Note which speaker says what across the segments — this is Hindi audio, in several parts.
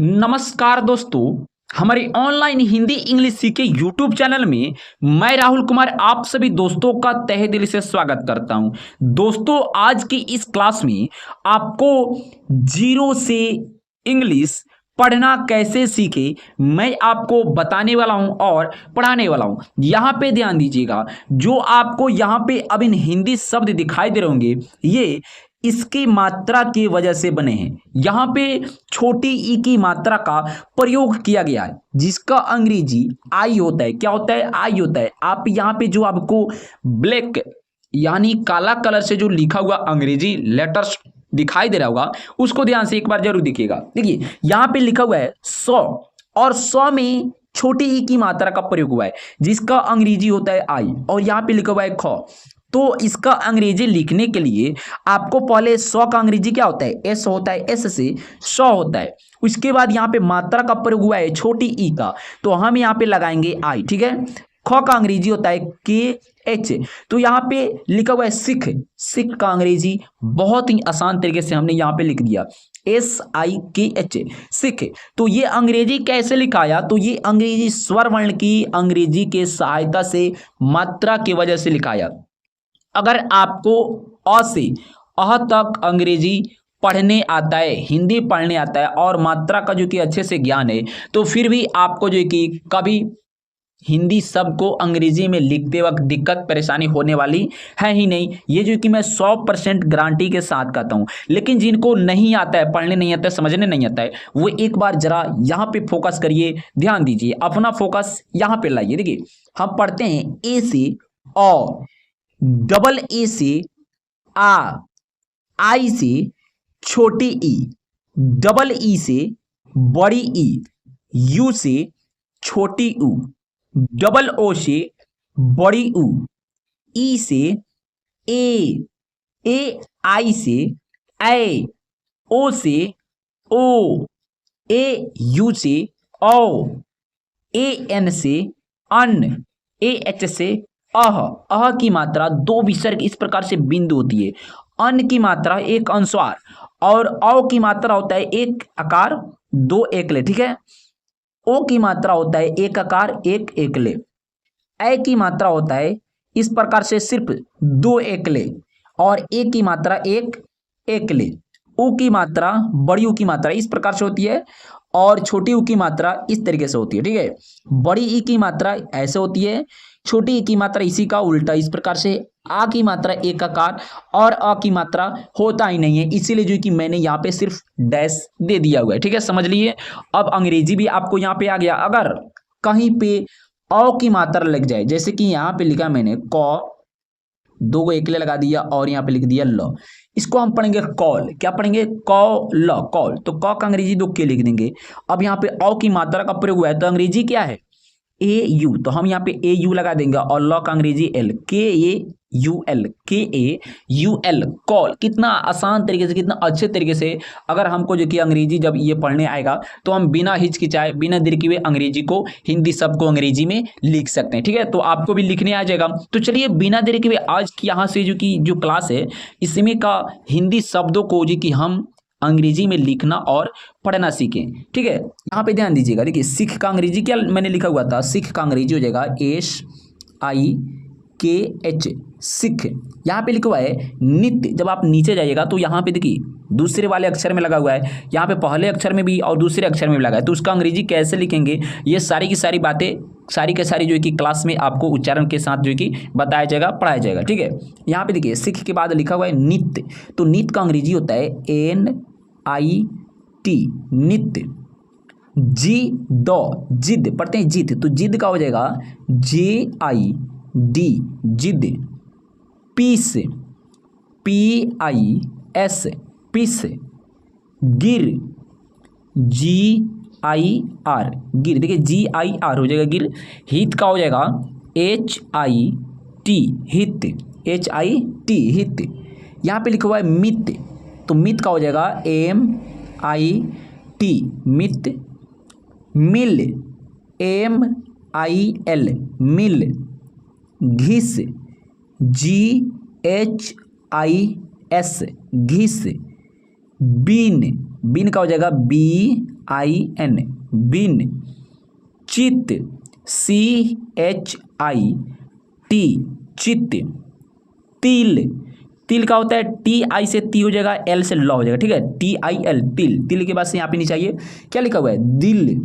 Speaker 1: नमस्कार दोस्तों, हमारे ऑनलाइन हिंदी इंग्लिश सीखे यूट्यूब चैनल में मैं राहुल कुमार आप सभी दोस्तों का तहे दिल से स्वागत करता हूं। दोस्तों, आज की इस क्लास में आपको जीरो से इंग्लिश पढ़ना कैसे सीखे मैं आपको बताने वाला हूं और पढ़ाने वाला हूं। यहां पे ध्यान दीजिएगा, जो आपको यहां पे अब इन हिंदी शब्द दिखाई दे रहे होंगे, ये इसकी मात्रा की वजह से बने हैं। यहाँ पे छोटी ई की मात्रा का प्रयोग किया गया है, जिसका अंग्रेजी आई होता है। क्या होता है? आई होता है। आप यहाँ पे जो आपको ब्लैक यानी काला कलर से जो लिखा हुआ अंग्रेजी लेटर्स दिखाई दे रहा होगा, उसको ध्यान से एक बार जरूर देखिएगा। देखिए, यहाँ पे लिखा हुआ है 100 और 100 में छोटी ई की मात्रा का प्रयोग हुआ है, जिसका अंग्रेजी होता है आई, और यहाँ पे लिखा हुआ है ख। तो इसका अंग्रेजी लिखने के लिए आपको पहले 100 का अंग्रेजी क्या होता है? एस होता है, एस से 100 होता है। उसके बाद यहाँ पे मात्रा का प्रयोग हुआ है छोटी ई का, तो हम यहाँ पे लगाएंगे आई। ठीक है। ख का अंग्रेजी होता है के एच। तो यहाँ पे लिखा हुआ है सिख। सिख का अंग्रेजी बहुत ही आसान तरीके से हमने यहाँ पे लिख दिया, SIKH, सिख। तो ये अंग्रेजी कैसे लिखाया? तो ये अंग्रेजी स्वर वर्ण की अंग्रेजी के सहायता से मात्रा की वजह से लिखाया। अगर आपको अ से अह तक अंग्रेजी पढ़ने आता है, हिंदी पढ़ने आता है और मात्रा का जो कि अच्छे से ज्ञान है, तो फिर भी आपको जो कि कभी हिंदी शब्द को अंग्रेजी में लिखते वक्त दिक्कत परेशानी होने वाली है ही नहीं। ये जो कि मैं 100% गारंटी के साथ कहता हूँ। लेकिन जिनको नहीं आता है, पढ़ने नहीं आता है, समझने नहीं आता है, वो एक बार जरा यहाँ पे फोकस करिए, ध्यान दीजिए, अपना फोकस यहाँ पे लाइए। देखिए, हम पढ़ते हैं ए से अ, डबल ए से आ, आई से छोटी ई, डबल ई से बड़ी ई, यू से छोटी ऊ, डबल ओ से बड़ी ऊ, ई से ए आई से ए, ओ से ओ, ए यू से औ, ए एन से अन, ए एच से अह। अह की मात्रा दो विसर्ग इस प्रकार से बिंदु होती है। अन की मात्रा एक अनुस्वार और औ की मात्रा होता है एक आकार दो एकले। ठीक है। ओ की मात्रा होता है एक आकार एक एकले। ए की मात्रा होता है इस प्रकार से सिर्फ दो एकले, और ए की मात्रा एक एकले। ऊ की मात्रा, बड़ी ऊ की मात्रा इस प्रकार से होती है, और छोटी ऊ की मात्रा इस तरीके से होती है। ठीक है। बड़ी ई की मात्रा ऐसे होती है, छोटी ई की मात्रा इसी का उल्टा इस प्रकार से। आ की मात्रा एक आकार और अ की मात्रा होता ही नहीं है, इसीलिए जो कि मैंने यहाँ पे सिर्फ डैश दे दिया हुआ है। ठीक है, समझ लिए। अब अंग्रेजी भी आपको यहाँ पे आ गया। अगर कहीं पे अ की मात्रा लग जाए, जैसे कि यहाँ पे लिखा मैंने क, दो को एकले लगा दिया और यहाँ पे लिख दिया ल, इसको हम पढ़ेंगे कॉल। क्या पढ़ेंगे? Call, call. तो क का अंग्रेजी दो के लिख देंगे। अब यहाँ पे अ की मात्रा का प्रयोग हुआ है, तो अंग्रेजी क्या है? ए यू, तो हम यहाँ पे ए यू लगा देंगे, और लॉ का अंग्रेजी एल, KAUL, KAUL, कॉल। कितना आसान तरीके से, कितना अच्छे तरीके से अगर हमको जो कि अंग्रेजी जब ये पढ़ने आएगा, तो हम बिना हिचकिचाए, बिना देर किए अंग्रेजी को, हिंदी शब्द को अंग्रेजी में लिख सकते हैं। ठीक है, तो आपको भी लिखने आ जाएगा। तो चलिए बिना देर किए आज की यहाँ से जो कि जो क्लास है, इसमें का हिंदी शब्दों को जो कि हम अंग्रेजी में लिखना और पढ़ना सीखें। ठीक है, यहाँ पे ध्यान दीजिएगा। देखिए, सिख का अंग्रेजी क्या मैंने लिखा हुआ था? सिख का अंग्रेजी हो जाएगा SIKH, सिख। यहाँ पे लिखा हुआ है नित्य। जब आप नीचे जाइएगा तो यहाँ पे देखिए दूसरे वाले अक्षर में लगा हुआ है, यहाँ पे पहले अक्षर में भी और दूसरे अक्षर में भी लगा है। तो उसका अंग्रेजी कैसे लिखेंगे, ये सारी की सारी बातें, सारी के सारी जो है कि क्लास में आपको उच्चारण के साथ जो है कि बताया जाएगा, पढ़ाया जाएगा। ठीक है, यहाँ पे देखिए सिख के बाद लिखा हुआ है नित्य। तो नित्य का अंग्रेजी होता है NIT, नित्य। जिद पढ़ते हैं जिद, तो जिद का हो जाएगा JID, जिद। पीस, PIS, पीस। गिर, GIR, गिर। देखिए GIR हो जाएगा गिर। हित का हो जाएगा HIT, हित, HIT, हित। यहाँ पे लिखा हुआ है मित, तो मित का हो जाएगा MIT, मित। मिल, MIL, मिल। घिस, GHIS, घिस। बीन, बिन का हो जाएगा BIN, बिन। चित, CHIT, चित। तिल, तिल का होता है TI से ती हो जाएगा, L से लॉ हो जाएगा, ठीक है, TIL, तिल। तिल के बाद से यहाँ पे नीचे आइए, क्या लिखा हुआ है, दिल।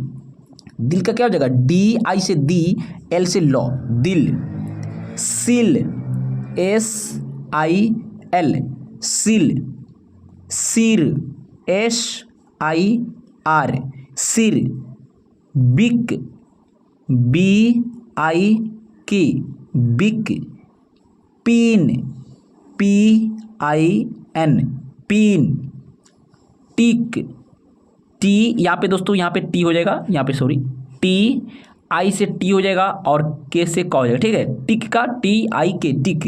Speaker 1: दिल का क्या हो जाएगा, DI से दी, L से लॉ, दिल। सिल, SIL, सिल। सिर, SIR, सिर। बिक, BIK, बिक। पीन, PIN, पीन। टिक, टी, यहाँ पे दोस्तों यहाँ पे टी हो जाएगा, यहाँ पे सॉरी, TI से टी हो जाएगा और के से क हो जाएगा, ठीक है, टिक का TIK, टिक।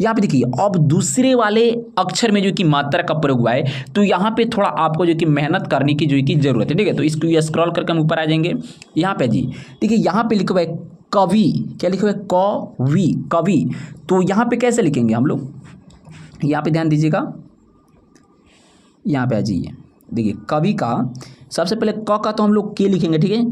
Speaker 1: यहाँ पे देखिए अब दूसरे वाले अक्षर में जो कि मात्रा का प्रयोग हुआ है, तो यहाँ पे थोड़ा आपको जो कि मेहनत करने की जो कि जरूरत है, ठीक है। तो इसको स्क्रॉल करके हम ऊपर आ जाएंगे, यहाँ पे जी देखिए यहाँ पे लिखा हुआ है कवि, क्या लिखा हुआ है, कवि, कवि। तो यहाँ पे कैसे लिखेंगे हम लोग, यहाँ पे ध्यान दीजिएगा, यहाँ पे आ जाइए, देखिए कवि का सबसे पहले क का तो हम लोग के लिखेंगे, ठीक है।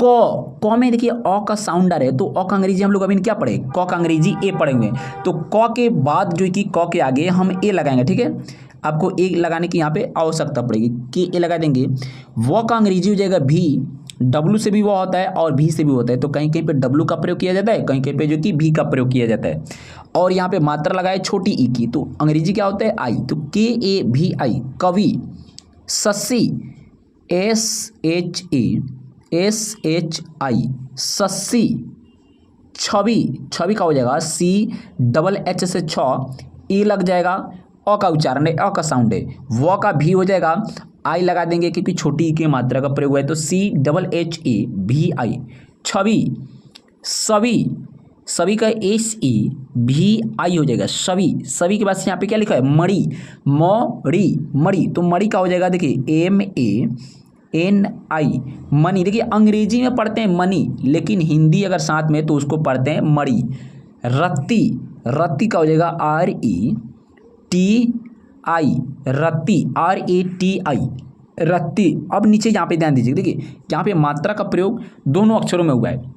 Speaker 1: क में देखिए अ का साउंड आ रहा है, तो अ का अंग्रेजी हम लोग अभी क्या पढ़े, क का अंग्रेजी ए पढ़ेंगे, तो क के बाद जो कि क के आगे हम ए लगाएंगे, ठीक है। आपको ए लगाने की यहाँ पे आवश्यकता पड़ेगी, के ए लगा देंगे। व का अंग्रेजी हो जाएगा भी, डब्लू से भी वो होता है और भी से भी होता है, तो कहीं कहीं पे डब्लू का प्रयोग किया जाता है, कहीं कहीं पे जो कि भी का प्रयोग किया जाता है। और यहाँ पे मात्रा लगाए छोटी ई की, तो अंग्रेजी क्या होता है, आई, तो KAVI, कवि। सस्सी, SHASHI, सस्सी। छवि, छवि का हो जाएगा CHH से छ, ए लग जाएगा, अ का उच्चारण है, अ का साउंड है। व का भी हो जाएगा, आई लगा देंगे क्योंकि छोटी की मात्रा का प्रयोग हुआ है, तो CHHAVI, छवि। सभी, सभी का SEVI हो जाएगा, सभी। सभी के बाद से यहाँ पे क्या लिखा है, मणि, मणि, मणि। तो मणि का हो जाएगा देखिए MANI, मणि। देखिए अंग्रेजी में पढ़ते हैं मणि, लेकिन हिंदी अगर साथ में तो उसको पढ़ते हैं मणि। रत्ती, रत्ती का हो जाएगा RETI, रत्ती, RATI, रत्ती। अब नीचे यहाँ पे ध्यान दीजिए, देखिए यहाँ पे मात्रा का प्रयोग दोनों अक्षरों में हुआ है,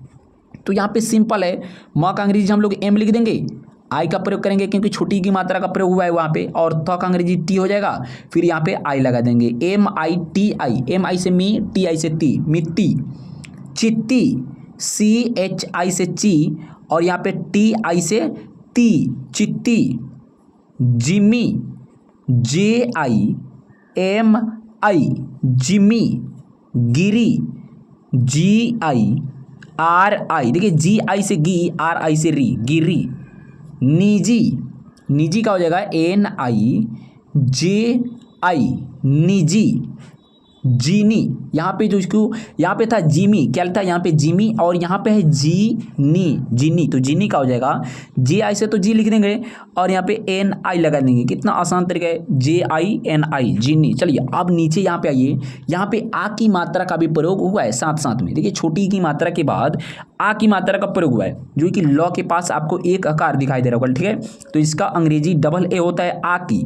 Speaker 1: तो यहाँ पे सिंपल है, म का अंग्रेजी हम लोग M लिख देंगे, आई का प्रयोग करेंगे क्योंकि छोटी की मात्रा का प्रयोग हुआ है वहाँ पे, और थ का अंग्रेजी टी हो जाएगा, फिर यहाँ पे आई लगा देंगे, MITI, MI से मी, TI से ती, मिट्टी। चित्ती, CHI से ची, और यहाँ पे TI से ती, चित्ती। जिमी, JIMI, जिमी। गिरी, GIRI, देखिए GI से गी, RI से री, गिरी। निजी, निजी का हो जाएगा NIJI, निजी। जीनी, यहाँ पे जो इसको यहाँ पे था जिमी, क्या था यहाँ पे जिमी, और यहाँ पे है जीनी, जीनी। तो जीनी का हो जाएगा JI से तो जी लिख देंगे और यहाँ पे NI लगा देंगे, कितना आसान तरीका है, JINI, जीनी। चलिए अब नीचे यहाँ पे आइए, यहाँ पे आ की मात्रा का भी प्रयोग हुआ है साथ साथ में, देखिए छोटी की मात्रा के बाद आ की मात्रा का प्रयोग हुआ है, जो कि लॉ के पास आपको एक आकार दिखाई दे रहा होगा, ठीक है। तो इसका अंग्रेजी AA होता है, आ की,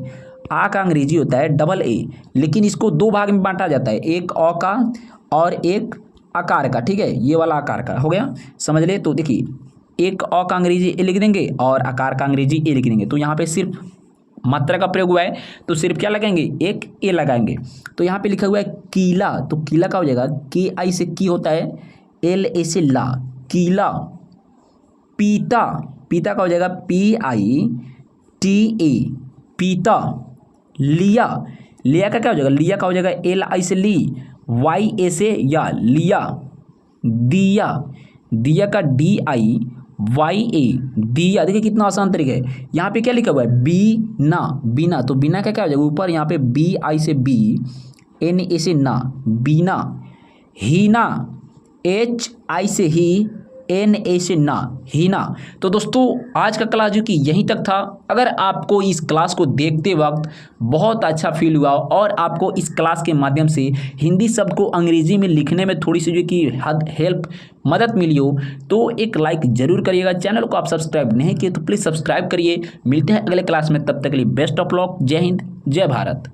Speaker 1: आ का अंग्रेजी होता है AA, लेकिन इसको दो भाग में बांटा जाता है, एक अ का और एक आकार का, ठीक है, ये वाला आकार का हो गया, समझ ले। तो देखिए एक अ का अंग्रेजी ए लिख देंगे और आकार का अंग्रेजी ए लिख देंगे, तो यहाँ पे सिर्फ मात्रा का प्रयोग हुआ है तो सिर्फ क्या लगाएंगे, एक ए लगाएंगे। तो यहाँ पे लिखा हुआ है कीला, तो कीला का हो जाएगा KI से की होता है, LA से ला, कीला। पीता, पीता का हो जाएगा PITA, पीता। लिया, लिया का क्या हो जाएगा, लिया का हो जाएगा LI से ली, YA से या, लिया। दिया, दिया का DIYA, दिया। देखिए कितना आसान तरीका है, यहाँ पे क्या लिखा हुआ है, बीना, बीना। तो बीना का क्या हो जाएगा, ऊपर यहाँ पे BI से बी, NA से ना, बीना। हीना, HI से ही, NA से ना, हीना। तो दोस्तों आज का क्लास जो कि यहीं तक था। अगर आपको इस क्लास को देखते वक्त बहुत अच्छा फील हुआ और आपको इस क्लास के माध्यम से हिंदी शब्द को अंग्रेजी में लिखने में थोड़ी सी जो कि हेल्प मदद मिली हो, तो एक लाइक जरूर करिएगा। चैनल को आप सब्सक्राइब नहीं किए तो प्लीज़ सब्सक्राइब करिए। मिलते हैं अगले क्लास में, तब तक के लिए बेस्ट ऑफ लक। जय हिंद, जय भारत।